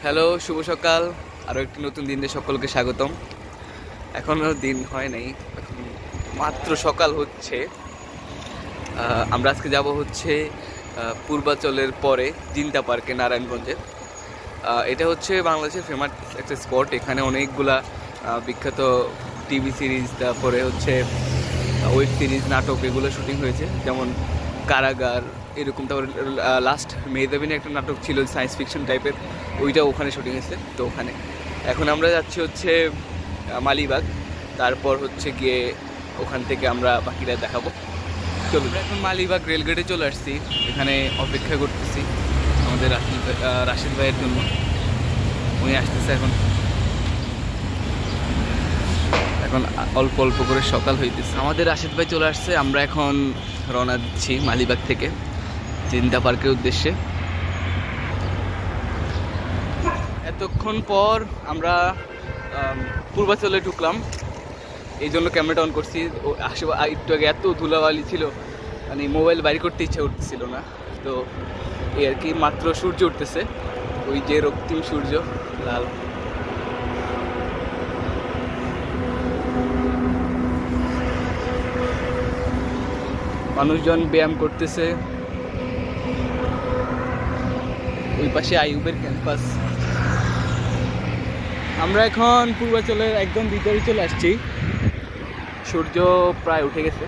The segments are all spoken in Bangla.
হ্যালো, শুভ সকাল। আরও একটি নতুন দিনে সকলকে স্বাগতম। এখনও দিন হয় নাই, এখন মাত্র সকাল হচ্ছে। আমরা আজকে যাব হচ্ছে পূর্বাচলের পরে জিন্তা পার্কে, নারায়ণগঞ্জে। এটা হচ্ছে বাংলাদেশের ফেমাস একটা স্পট। এখানে অনেকগুলা বিখ্যাত টিভি সিরিজ, তারপরে হচ্ছে ওয়েব সিরিজ, নাটক, এগুলো শুটিং হয়েছে, যেমন কারাগার এরকম। তারপরে লাস্ট মেহজাবিনে একটা নাটক ছিল সায়েন্স ফিকশন টাইপের, ওইটা ওখানে শুটিং হয়েছে। তো ওখানে এখন আমরা যাচ্ছি হচ্ছে মালিবাগ, তারপর হচ্ছে গিয়ে ওখান থেকে আমরা বাকিটা দেখাবো। চলুন, এখন মালিবাগ রেলগেটে চলে আসছি, এখানে অপেক্ষা করতেছি আমাদের রাশিদ ভাইয়ের জন্য। উনি আসতেছে এখন এখন অল্প অল্প করে সকাল হইতেছে। আমাদের রাশিদ ভাই চলে আসছে। আমরা এখন রওনা দিচ্ছি মালিবাগ থেকে জিন্তা পার্কের উদ্দেশ্যে। এতক্ষণ পর আমরা পূর্বাচলে ঢুকলাম, এই জন্য ক্যামেরাটা অন করছি। একটু আগে এত ধুলাবালি ছিল, মানে মোবাইল বাইর করতে ইচ্ছা করতেছিল না। তো এই আর কি, মাত্র সূর্য উঠতেছে, ওই যে রক্তিম সূর্য, লাল। মানুষজন ব্যায়াম করতেছে। ওই পাশে আইয়ুবের ক্যাম্পাস। আমরা এখন পূর্বাচলের একদম ভিতরে চলে আসছি, সূর্য প্রায় উঠে গেছে।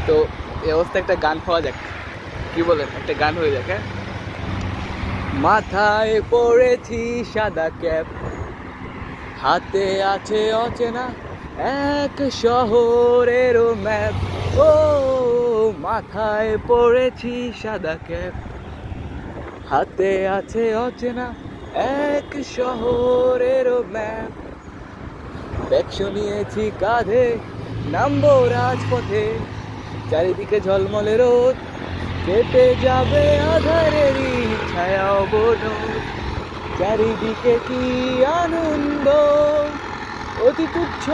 তো এই অবস্থা একটা গান পাওয়া যাক, কি বলেন? একটা গান হয়ে যাক। হ্যাঁ, মাথায় পড়েছি সাদা ক্যাপ, হাতে আছে অচেনা এক শহরেরও ম্যাপ। ও মাথায় পড়েছি সাদা ক্যাপ, হাতে আছে অচেনা এক শহরেরও ম্যাপ। ব্যাগশো নিয়েছি কাঁধে, নামবো রাজপথে, চারিদিকে ঝলমলে রোদ, কেটে যাবে আধারেরই ছায়া অবরোধ। চারিদিকে কি আনন্দ, অতি তুচ্ছ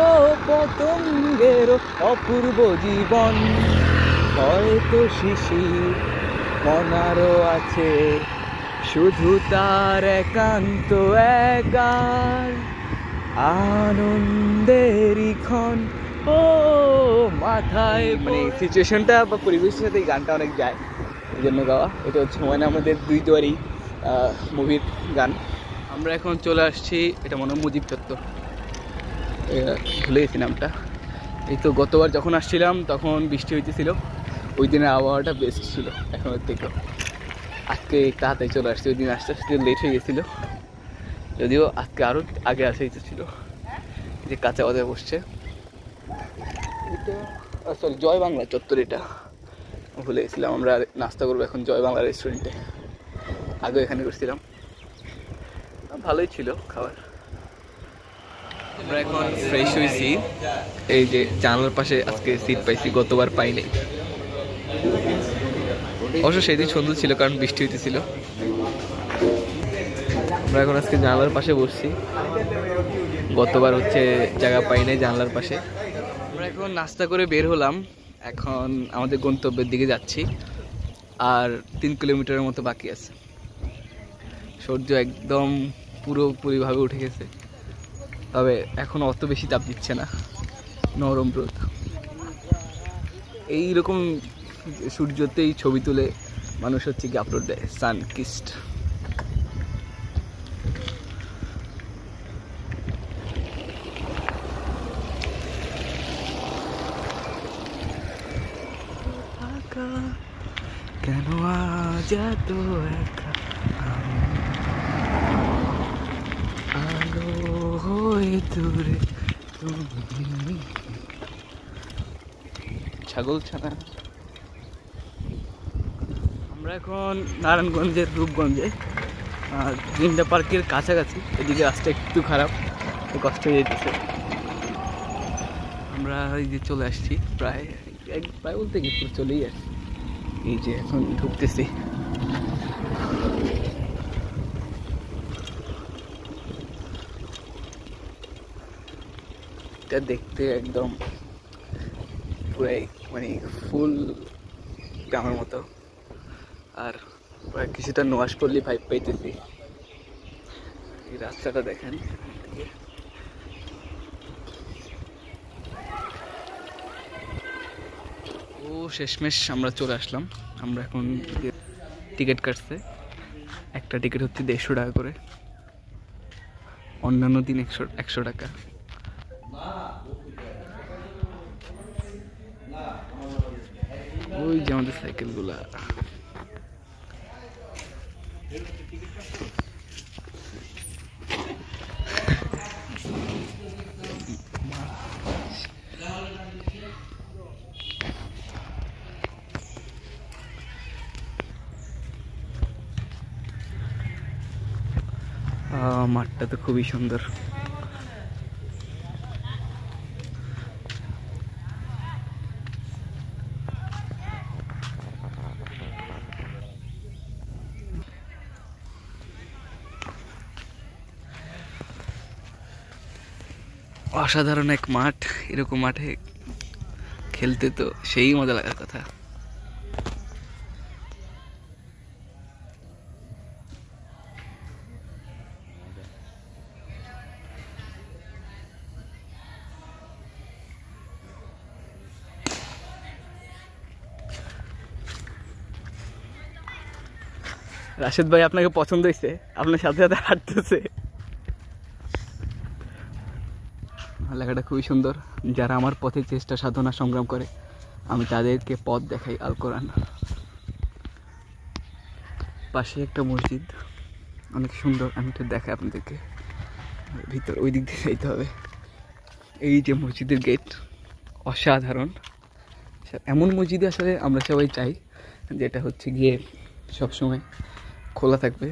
পতঙ্গের অপূর্ব জীবন। হয়তো শিশির মনারও আছে, শুধু তার একান্ত একার আনন্দেরই ক্ষণ। ও মাথায়, মানে সিচুয়েশনটা বা পরিবেশের সাথে এই গানটা অনেক যায়, এই জন্য গাওয়া। এটা হচ্ছে মানে আমাদের দুই দুয়ারি মুভির গান। আমরা এখন চলে আসছি, এটা মনে হয় মুজিব চত্বর, ভুলে গেছি নামটা। এই তো গতবার যখন আসছিলাম তখন বৃষ্টি হইতেছিল, ওই দিনের আবহাওয়াটা বেস্ট ছিল এখনের থেকেও। আজকে তাড়াতাড়ি চলে আসছে, ওই দিন আস্তে আস্তে লেট হয়ে গেছিলো, যদিও আজকে আরও আগে আসা ছিল। যে কাঁচা বাজার বসছে, এটা সরি জয় বাংলা চত্বর, এটা ভুলে গেছিলাম। আমরা নাস্তা করবো এখন জয় বাংলা রেস্টুরেন্টে, আগে এখানে করছিলাম, ভালোই ছিল খাবার। আমরা এখন ফ্রেশ হয়েছি, এই যে জানলার পাশে আজকে সিট পাইছি, গতবার পাইনি। অবশ্য সেদিন সুন্দর ছিল কারণ বৃষ্টি হইতেছিল। আমরা এখন আজকে জানলার পাশে বসছি, গতবার হচ্ছে জায়গা পাই নাই জানলার পাশে। আমরা এখন নাস্তা করে বের হলাম, এখন আমাদের গন্তব্যের দিকে যাচ্ছি। আর 3 কিলোমিটারের মতো বাকি আছে। সূর্য একদম পুরোপুরিভাবে উঠে গেছে, তবে এখন অত বেশি তাপ দিচ্ছে না, নরম রোদ। এইরকম সূর্যতেই ছবি তুলে মানুষ হচ্ছে কি আপলোড দেয়, সানকিস্ট। কেন আজ এত একা, আলো হয়ে দূরে তুমি, ছাগল ছানা। আমরা এখন নারায়ণগঞ্জের রূপগঞ্জে, জিন্তা পার্কের কাছাকাছি। এদিকে রাস্তা একটু খারাপ, তো কষ্ট হয়ে যেতেছে। আমরা এই যে চলে আসছি, প্রায় বলতে কি পুরো চলেই আসছি। এই যে এখন ঢুকতেছি, এটা দেখতে একদম পুরাই মানে ফুল গ্রামের মতো। আর কিছুটা নোয়াশপল্লী ভাইব পাইতেছি। এই রাস্তাটা দেখেন, ও শেষমেশ আমরা চলে আসলাম। আমরা এখন টিকিট কাটছে, একটা টিকিট হচ্ছে 150 টাকা করে, অন্যান্য দিন 100 টাকা। ওই যে আমাদের সাইকেলগুলা। মাঠটা তো খুবই সুন্দর। অসাধারণ এক মাঠ, এরকম মাঠে খেলতে তো সেই মজা লাগার কথা। রাশেদ ভাই আপনাকে পছন্দ হয়েছে, আপনার সাথে সাথে হাঁটতেছে। লেখাটা খুবই সুন্দর। যারা আমার পথে চেষ্টা সাধনা সংগ্রাম করে, আমি তাদেরকে পথ দেখাই, আল কোরআন। পাশে একটা মসজিদ, অনেক সুন্দর। আমি একটু দেখাই আপনাদেরকে ভিতর, ওই দিক দিয়ে যাইতে হবে। এই যে মসজিদের গেট, অসাধারণ। এমন মসজিদে আসলে আমরা সবাই চাই, যেটা হচ্ছে গিয়ে সবসময় খোলা থাকবে,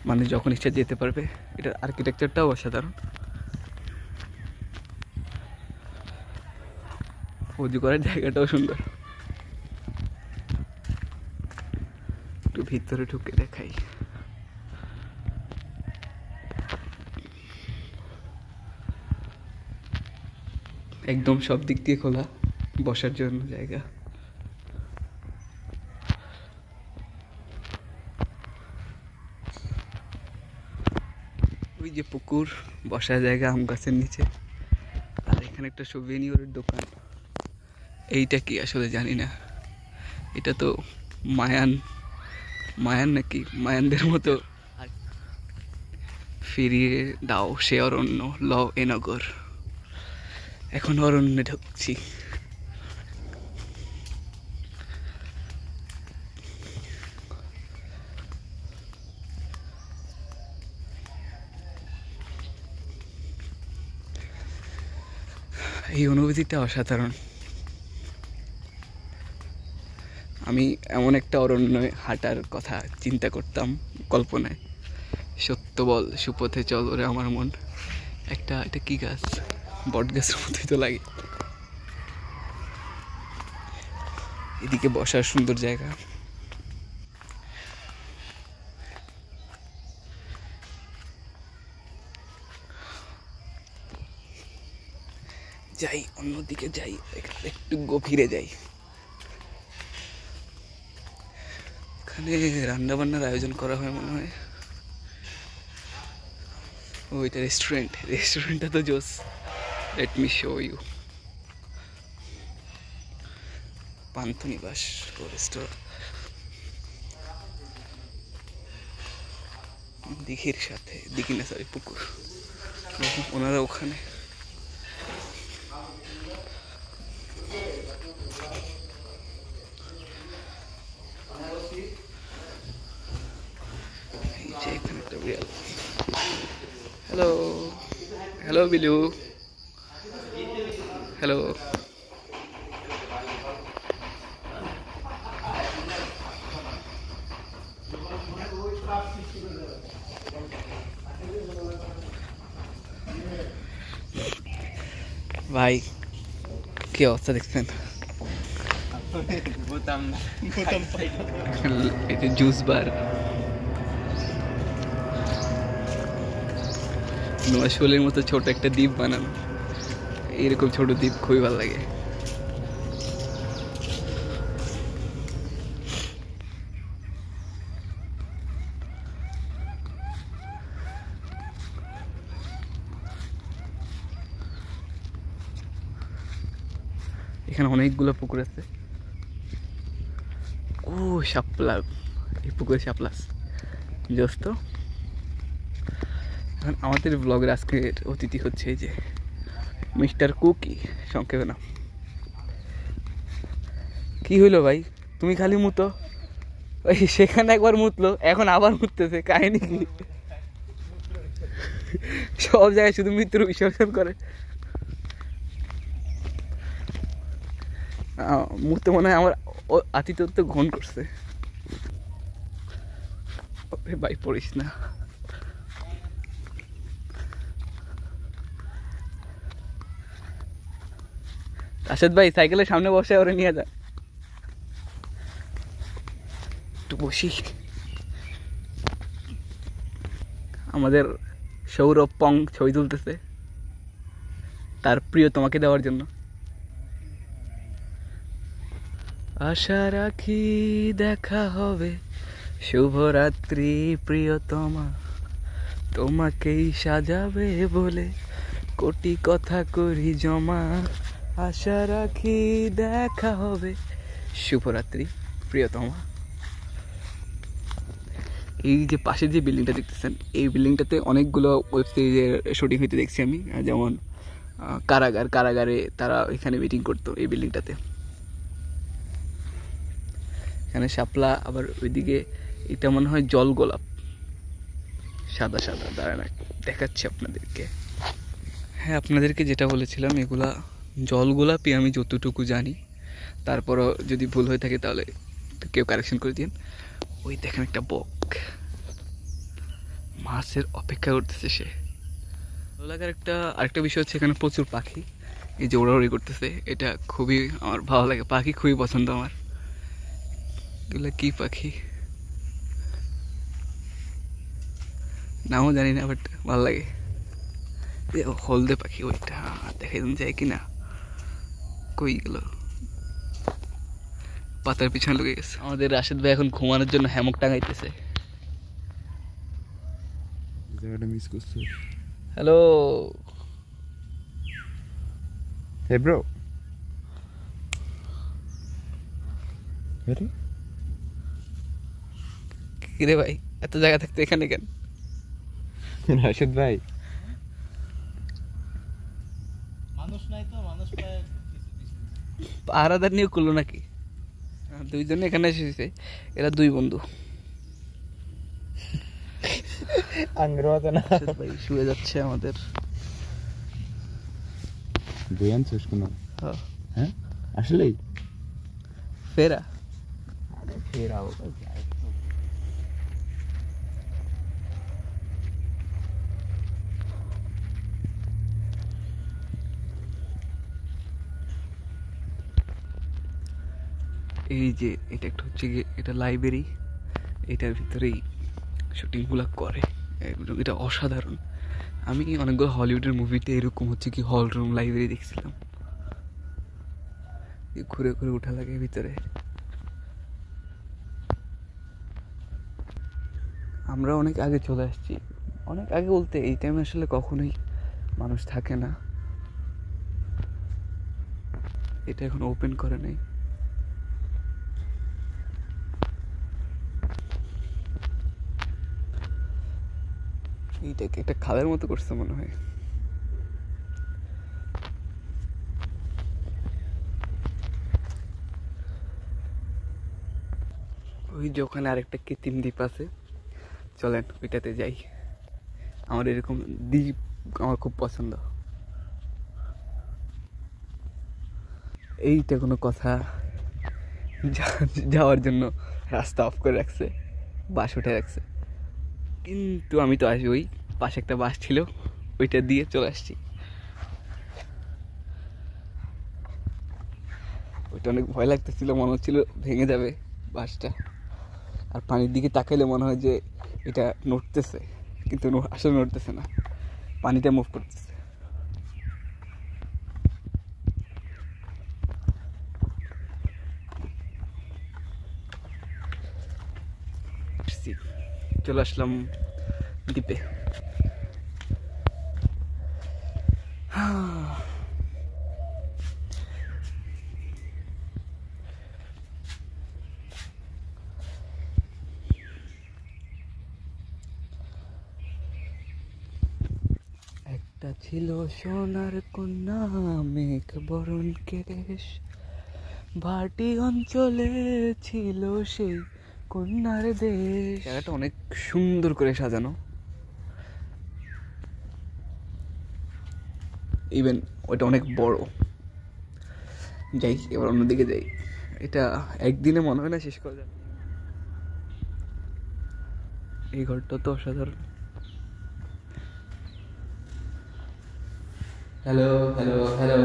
মানে যখন ইচ্ছা যেতে পারবে। এটার আর্কিটেকচারটাও অসাধারণ। উজু করার জায়গাটাও সুন্দর। একটু ভিতরে ঢুকে দেখাই। একদম সব দিক দিয়ে খোলা, বসার জন্য জায়গা। ওই যে পুকুর, বসার জায়গা আম গাছের নিচে। আর এখানে একটা সুভেনিয়রের দোকান। এইটা কি আসলে জানি না, এটা তো মায়ান নাকি, মায়ানদের মতো। ফিরিয়ে দাও সে অরণ্য, লও এ নগর। এখন অরণ্যে ঢুকছি। এই অনুভূতিটা অসাধারণ। আমি এমন একটা অরণ্যে হাঁটার কথা চিন্তা করতাম কল্পনায়। সত্য বল সুপথে চল ওরে আমার মন। এটা কি গাছ, বট গাছের মতোই তো লাগে। এদিকে বসার সুন্দর জায়গা। যাই অন্যদিকে যাই, একটু গভীরে যাই। এখানে রান্না বান্নার আয়োজন করা হয় মনে হয়। ও এটা রেস্টুরেন্টটা তো জোস। Let me show you. Panthanibas ও রেস্টুরেন্ট, দিঘির সাথে, দিঘি না সরি পুকুর, ওনারা ওখানে। এখানে একটা বিড়াল। Hello hello Bilu, hello. ভাই কি অবস্থা দেখছেন? এটা জুস বার। নোয়াশপল্লির মতো ছোট একটা দ্বীপ বানানো, এরকম ছোট দ্বীপ খুবই ভালো লাগে। এখানে অনেকগুলো পুকুর আছে। ও শাপলা, এই পুকুরে শাপলা জোস্ত। এখন আমাদের ব্লগের আজকের অতিথি হচ্ছে এই যে মিস্টার কুকি, সংক্ষেপে নাম। কি হইলো ভাই, তুমি খালি মুতো? ওই সেখানে একবার মুতলো, এখন আবার মুততেছে, কাহিনী কি? সব জায়গায় শুধু মৃত্যুর বিসর্জন করে। মুহূর্তে মনে হয় আমার আতিথ্য গ্রহণ করছে। ভাই পড়িস না। রাশেদ ভাই সাইকেলের সামনে বসে ওরে নিয়ে যা, একটু বসি। আমাদের সৌরভ পং ছবি তুলতেছে তার প্রিয় তোমাকে দেওয়ার জন্য। আশা রাখি দেখা হবে, শুভরাত্রি প্রিয়তমা, তোমাকেই সাজাবে বলে কোটি কথা করি জমা। আশা রাখি দেখা হবে, শুভরাত্রি প্রিয়তমা। এই যে পাশে যে বিল্ডিংটা দেখতেছেন, এই বিল্ডিংটাতে অনেকগুলো ওয়েব সিরিজের শুটিং হইতে দেখছি আমি। যেমন কারাগারে তারা এখানে মিটিং করতো এই বিল্ডিংটাতে। এখানে শাপলা, আবার ওইদিকে এটা মনে হয় জল গোলাপ, সাদা সাদা। দাঁড়ান দেখাচ্ছি আপনাদেরকে। হ্যাঁ, আপনাদেরকে যেটা বলেছিলাম, এগুলা জল গোলাপই আমি যতটুকু জানি। তারপরও যদি ভুল হয়ে থাকে তাহলে কেউ কারেকশন করে দিন। ওই দেখেন একটা বক মাছের অপেক্ষা করতেছে সে। ভালো লাগার আরেকটা বিষয় হচ্ছে এখানে প্রচুর পাখি, এই যে ওড়াউড়ি করতেছে, এটা খুবই আমার ভালো লাগে। পাখি খুবই পছন্দ আমার। এগুলো কি পাখি নামও জানি না, বাট ভালো লাগে। হলদে পাখি, ওইটা দেখাই যায় কিনা, কই গেল? পাতার পিছনে লেগে গেছে। আমাদের রাশেদ ভাই এখন ঘুমানোর জন্য হ্যামক টাঙাইতেছে। Hello, hey bro. কিরে ভাই, এত জায়গা থাকতে এখানে কেন? রাশেদ ভাই, মানুষ নাই তো, মানুষ পাহারাদার নিয়ে করলো নাকি? দুইজনে এখানে এসেছে, এরা দুই বন্ধু। ভাই শুয়ে যাচ্ছে আমাদের। বই আনছিস কোনো? হ্যাঁ আসলেই ফেরা। এই যে এটা একটা হচ্ছে গিয়ে, এটা লাইব্রেরি, এটার ভিতরেই শুটিংগুলো করে। এটা অসাধারণ। আমি অনেকগুলো হলিউডের মুভিতে এরকম হচ্ছে কি হল রুম লাইব্রেরি দেখছিলাম। ঘুরে ঘুরে উঠা লাগে ভিতরে। আমরা অনেক আগে চলে আসছি, অনেক আগে বলতে এই টাইমে আসলে কখনোই মানুষ থাকে না। এটা এখন ওপেন করে নাই। এইটাকে একটা খালের মতো করছে মনে হয়। ওই যে ওখানে আরেকটা কৃত্রিম দ্বীপ আছে, চলেন ওইটাতে যাই। আমার এরকম দ্বীপ আমার খুব পছন্দ। এইটা কোনো কথা, যাওয়ার জন্য রাস্তা অফ করে রাখছে, বাস উঠে রাখছে। কিন্তু আমি তো আসি, ওই পাশে একটা বাস ছিল, ওইটা দিয়ে চলে আসছি। ওইটা অনেক ভয় লাগতেছিল, মনে হচ্ছিল ভেঙে যাবে বাসটা। আর পানির দিকে তাকাইলে মনে হয় যে এটা নড়তেছে, কিন্তু আসলে নড়তেছে না, পানিটা মুভ করতেছে। চলে আসলাম দ্বীপে। মেঘটা ছিল সোনার কন্যা, মেঘ বরণ কেশ, ভাটি অঞ্চলে ছিল সেই কন্যার দেশ। জায়গাটা অনেক সুন্দর করে সাজানো, ইভেন ওটা অনেক বড়। যাই এবার অন্যদিকে যাই, এটা একদিনে মনে হয় না শেষ করা যাবে। এই ঘরটা তো অসাধারণ। Hello hello hello,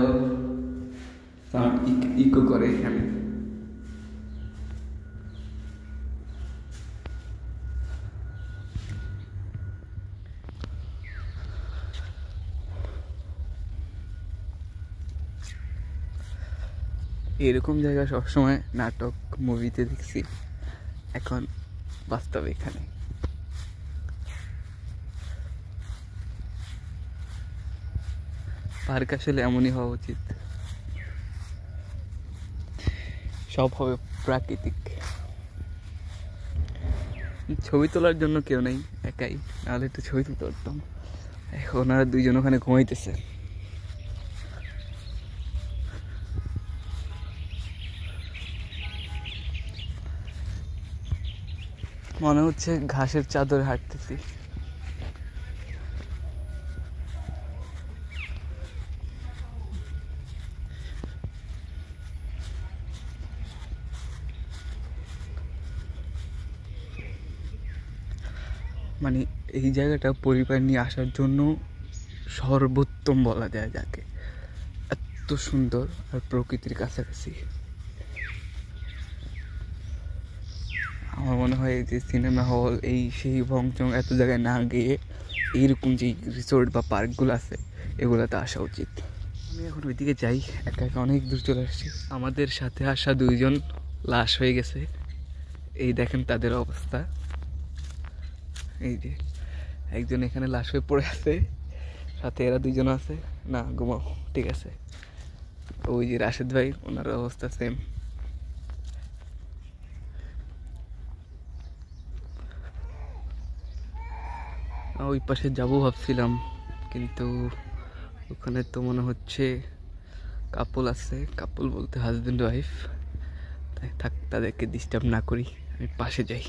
sound echo করে এখানে। এরকম জায়গা সবসময় নাটক মুভিতে দেখছি, এখন বাস্তবে এখানে। পার্ক আসলে এমনই হওয়া উচিত, সব হবে প্রাকৃতিক। ছবি তোলার জন্য কেউ নেই, একাই, নাহলে একটু ছবি তুলতে পারতাম। এখন ওনারা দুইজন ওখানে ঘুমাইতেছে। মনে হচ্ছে ঘাসের চাদরে হাঁটতেছি। মানে এই জায়গাটা পরিবার নিয়ে আসার জন্য সর্বোত্তম বলা যায় যাকে, এত সুন্দর আর প্রকৃতির কাছাকাছি। আমার মনে হয় যে সিনেমা হল এই সেই বংচং এত জায়গায় না গিয়ে এইরকম যে রিসোর্ট বা পার্কগুলো আছে এগুলোতে আসা উচিত। আমি এখন ওইদিকে যাই, একা একা অনেক দূর চলে আসছি। আমাদের সাথে আসা দুইজন লাশ হয়ে গেছে, এই দেখেন তাদের অবস্থা। এই যে একজন এখানে লাশ হয়ে পড়ে আছে, সাথে এরা দুইজন আছে। না ঘুমাও, ঠিক আছে। ওই যে রাশেদ ভাই, ওনার অবস্থা সেম। ওই পাশে যাবো ভাবছিলাম, কিন্তু ওখানে তো মনে হচ্ছে কাপল আছে, কাপল বলতে হাজব্যান্ড ওয়াইফ, তাই থাক, তাদেরকে ডিস্টার্ব না করি, আমি পাশে যাই।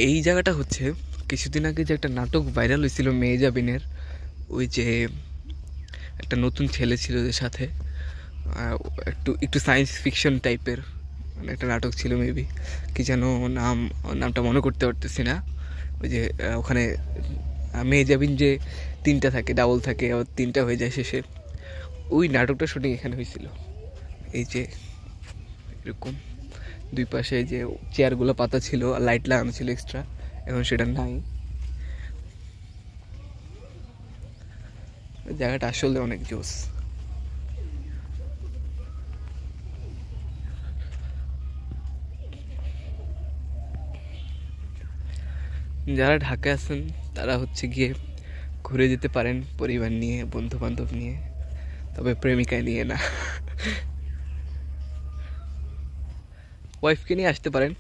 এই জায়গাটা হচ্ছে কিছুদিন আগে যে একটা নাটক ভাইরাল হয়েছিল মেহজাবিনের, ওই যে একটা নতুন ছেলে ছিল যে সাথে, একটু একটু সায়েন্স ফিকশন টাইপের, মানে একটা নাটক ছিল মেবি, কি যেন নামটা মনে করতে পারতেছি না। ওই যে ওখানে মেহজাবিন যে তিনটা থাকে, ডাবল থাকে, আবার তিনটা হয়ে যায় শেষে, ওই নাটকটা শুটিং এখানে হয়েছিল। এই যে এরকম দুই পাশে যে চেয়ারগুলো পাতা ছিল, লাইট লাগানো ছিল এক্সট্রা, এখন সেটা নাই। জায়গাটা আসলে অনেক জোস। যারা ঢাকায় আছেন তারা হচ্ছে গিয়ে ঘুরে যেতে পারেন পরিবার নিয়ে, বন্ধু বান্ধব নিয়ে, তবে প্রেমিকায় নিয়ে না। ওয়াইফকে নিয়ে আসতে পারেন,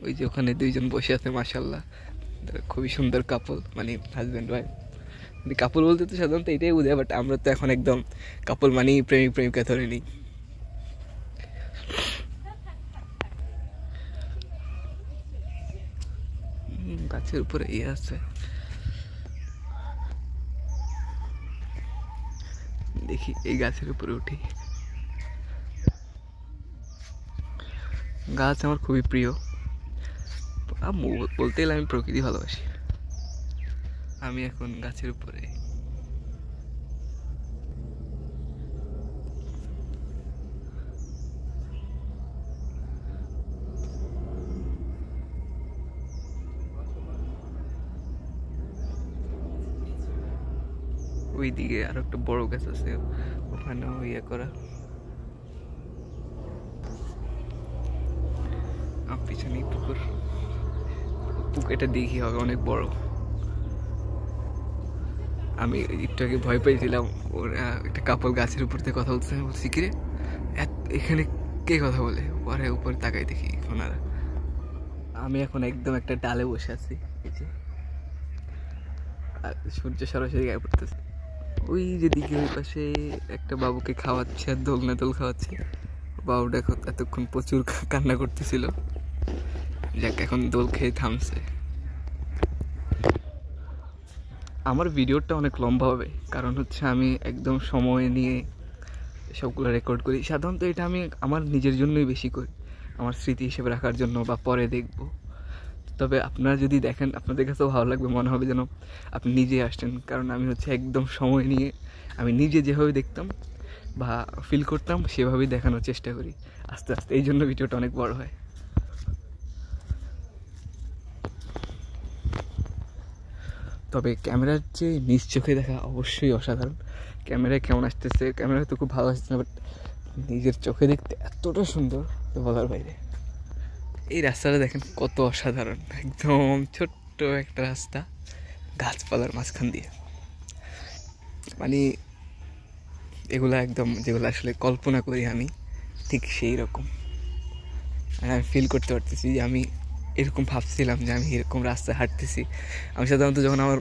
ওই যে ওখানে দুইজন বসে আছে মাশাল্লাহ, খুবই সুন্দর কাপল, মানে হাজব্যান্ড ওয়াইফ। কাপল বলতে তো সাধারণত এটাই বোঝায়, বাট আমরা তো এখন একদম কাপল মানেই প্রেমিক প্রেমিকা ধরে নিই। গাছের উপরে ইয়ে আছে, দেখি এই গাছের উপরে উঠি। গাছ আমার খুবই প্রিয়, বলতে গেলে আমি প্রকৃতি ভালোবাসি। আমি এখন গাছের উপরে। ওইদিকে আরো একটা বড় গাছ আছে, ওখানেও ইয়ে করা। পিছনে পুকুর, পুকুরটা দেখি হবে অনেক বড়। আমি একটু আগে ভয় পেয়েছিলাম, ওরা একটা কাপল গাছের উপর থেকে কথা বলছে, আমি বলছি কিরে এখানে কে কথা বলে, পরে উপরে তাকাই দেখি ওনারা। আমি এখন একদম একটা ডালে বসে আছি, এই যে আর সূর্য সরাসরি গায়ে পড়তেছে। ওই যে দিকে ওই পাশে একটা বাবুকে খাওয়াচ্ছে আর দোলনা দোল খাওয়াচ্ছে। বাবুটা এতক্ষণ প্রচুর কান্না করতেছিল, যাক এখন দোল খেয়ে থামছে। আমার ভিডিওটা অনেক লম্বা হবে, কারণ হচ্ছে আমি একদম সময় নিয়ে সবগুলো রেকর্ড করি। সাধারণত এটা আমি আমার নিজের জন্যই বেশি করি, আমার স্মৃতি হিসেবে রাখার জন্য বা পরে দেখব। তবে আপনারা যদি দেখেন আপনাদের কাছেও ভালো লাগবে, মনে হবে যেন আপনি নিজে আসছেন, কারণ আমি হচ্ছে একদম সময় নিয়ে আমি নিজে যেভাবে দেখতাম বা ফিল করতাম সেভাবেই দেখানোর চেষ্টা করি আস্তে আস্তে, এই জন্য ভিডিওটা অনেক বড় হয়। তবে ক্যামেরার চেয়ে নিজ চোখে দেখা অবশ্যই অসাধারণ। ক্যামেরায় কেমন আসতেছে, ক্যামেরা তো খুব ভালো আসছে না, বাট নিজের চোখে দেখতে এতটা সুন্দর তো বলার বাইরে। এই রাস্তাটা দেখেন কত অসাধারণ, একদম ছোট্ট একটা রাস্তা গাছপালার মাঝখান দিয়ে। মানে এগুলো একদম যেগুলো আসলে কল্পনা করি আমি, ঠিক সেই রকম। আমি ফিল করতে পারতেছি যে আমি এরকম ভাবছিলাম যে আমি এরকম রাস্তায় হাঁটতেছি। আমি সাধারণত যখন আমার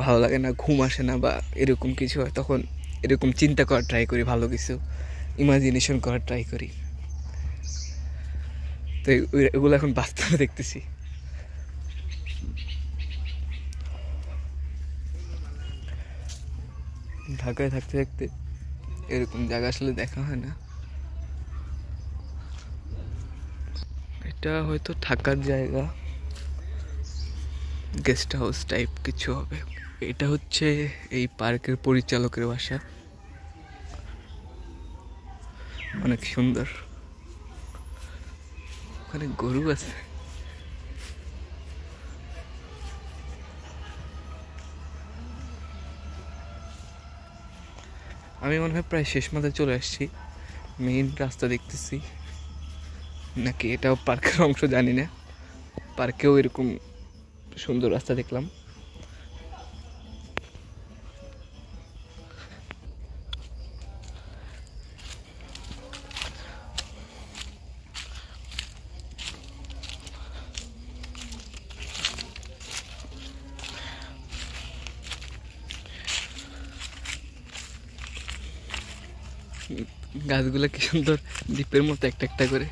ভালো লাগে না, ঘুম আসে না বা এরকম কিছু হয়, তখন এরকম চিন্তা করার ট্রাই করি, ভালো কিছু ইমাজিনেশন করার ট্রাই করি। তো এগুলো এখন বাস্তবে দেখতেছি। ঢাকায় থাকতে থাকতে এরকম জায়গা আসলে দেখা হয় না। এটা হয়তো থাকার জায়গা, গেস্ট হাউস টাইপ কিছু হবে। এটা হচ্ছে এই পার্কের পরিচালকের বাসা, অনেক সুন্দর। ওখানে গরু আছে। আমি মনে হয় প্রায় শেষ মাথায় চলে আসছি, মেইন রাস্তা দেখতেছি নাকি এটাও পার্কের অংশ জানি না। পার্কেও এরকম সুন্দর রাস্তা দেখলাম। গাছগুলো কি সুন্দর দ্বীপের মতো একটা একটা করে।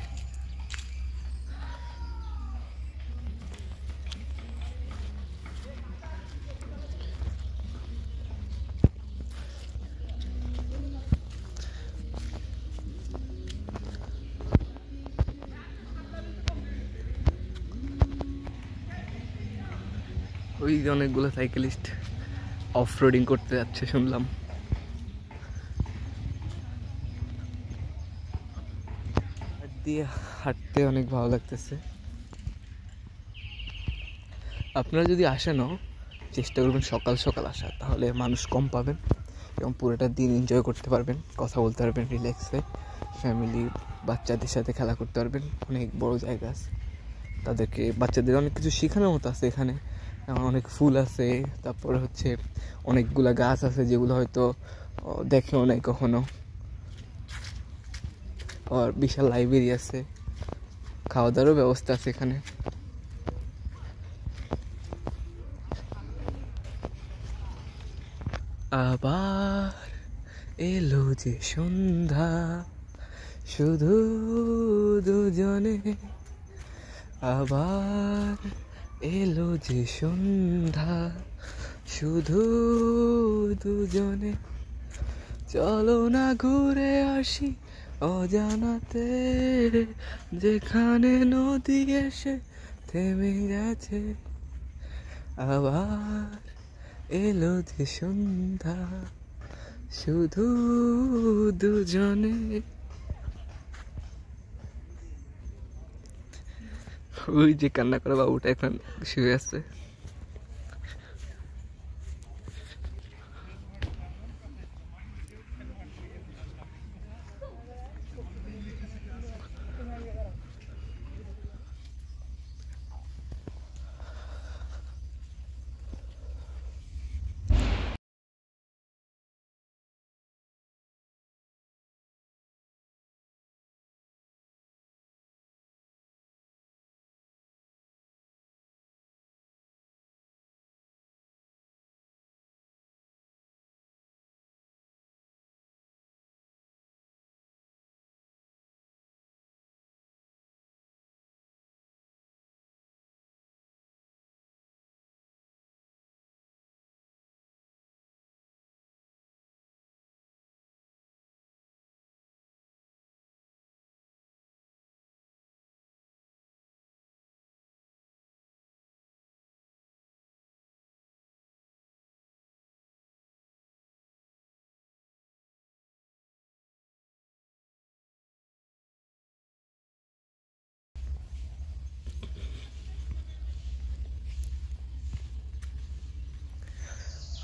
ওই যে অনেকগুলো সাইকেলিস্ট অফ রোডিং করতে যাচ্ছে শুনলাম। দিয়ে হাঁটতে অনেক ভালো লাগতেছে। আপনারা যদি আসেনও চেষ্টা করবেন সকাল সকাল আসা, তাহলে মানুষ কম পাবেন এবং পুরোটা দিন এনজয় করতে পারবেন, কথা বলতে পারবেন রিল্যাক্সে, ফ্যামিলি বাচ্চাদের সাথে খেলা করতে পারবেন। অনেক বড় জায়গা আছে, তাদেরকে বাচ্চাদের অনেক কিছু শেখানোর মতো আছে এখানে। অনেক ফুল আছে, তারপরে হচ্ছে অনেকগুলা গাছ আছে যেগুলো হয়তো দেখেও নাই কখনো। আর বিশাল লাইব্রেরি আছে, খাওয়া দাওয়ারও ব্যবস্থা আছে এখানে। আবার এলো যে সন্ধ্যা, শুধু দুজনে। আবার এলো যে সন্ধ্যা, শুধু দুজনে। চলো না ঘুরে আসি অজানাতে, যেখানে নদী এসে থেমে গেছে। আবার এলো যে সন্ধ্যা, শুধু দুজনে। ওই যে কান্না করা বাবুটা এখন শুয়ে আছে।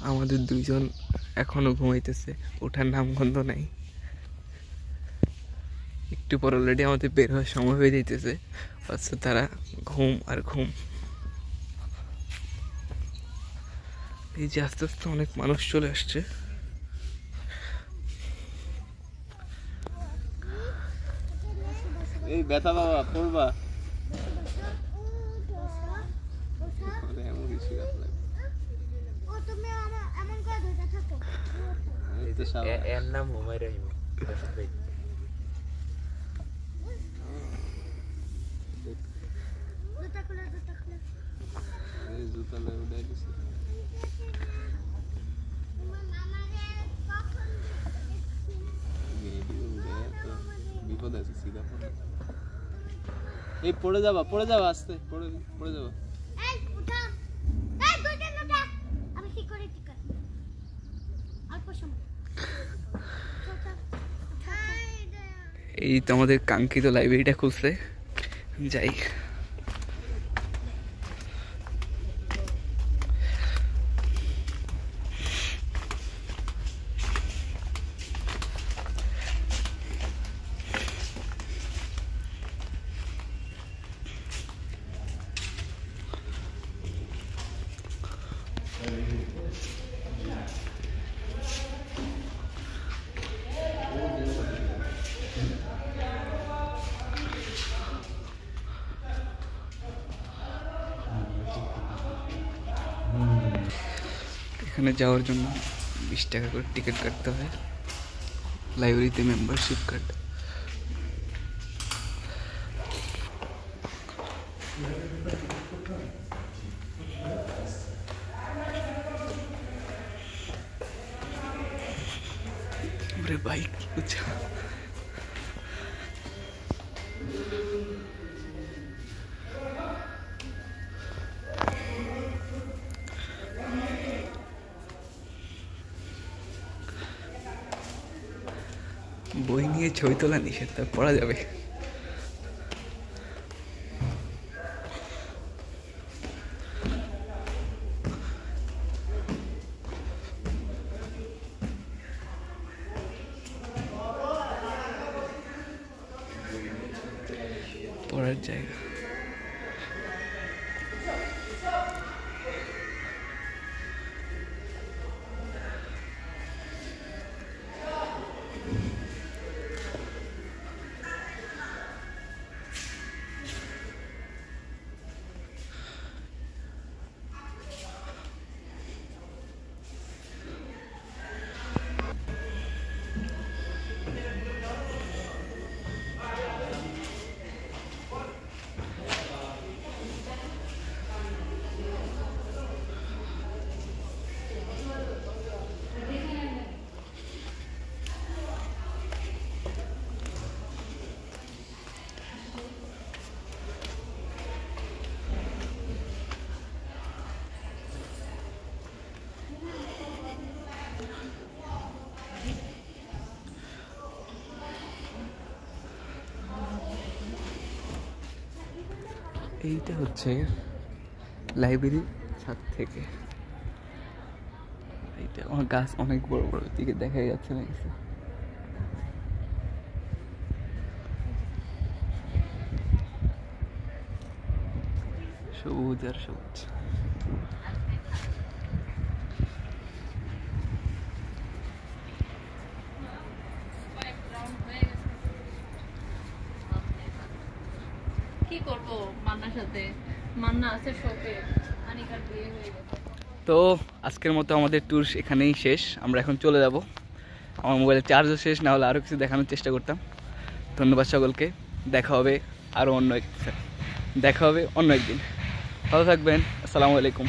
আমাদের দুইজন এখনো ঘুমাইতেছে, ওঠার নামগন্ধ নাই। একটু পর অলরেডি আমাদের বের হওয়ার সময় হয়ে যাইতেছে, অথচ তারা ঘুম আর ঘুম। এই যে আস্তে আস্তে অনেক মানুষ চলে আসছে। এই ব্যথা বাবা পড়বা। এর নাম হুমায়রা হিম। বিপদ আছে, সিধা এই পড়ে যাবা আস্তে, পড়ে যাবা। এই তো আমাদের কাঙ্ক্ষিত লাইব্রেরিটা খুলছে, যাই। এখানে যাওয়ার জন্য 20 টাকা করে টিকিট কাটতে হয়, লাইব্রেরিতে মেম্বারশিপ কার্ড। বাইক বই নিয়ে ছবি তোলা নিষেধ, তা পড়া যাবে। পড়ার জায়গা। এইটা হচ্ছে লাইব্রেরির ছাদ থেকে। এইটা আমার গাছ অনেক বড় বড়, দিকে দেখা যাচ্ছে না কিছু। সবুজ আর সবুজ। কি করবো মান্নার সাথে, মান্না আছে শোকে, আনিকার বিয়ে হয়ে গেছে। তো আজকের মতো আমাদের ট্যুর এখানেই শেষ। আমরা এখন চলে যাব। আমার মোবাইলের চার্জও শেষ, না হলে আরও কিছু দেখানোর চেষ্টা করতাম। ধন্যবাদ সকলকে। দেখা হবে অন্য একদিন। ভালো থাকবেন। আসসালামু আলাইকুম।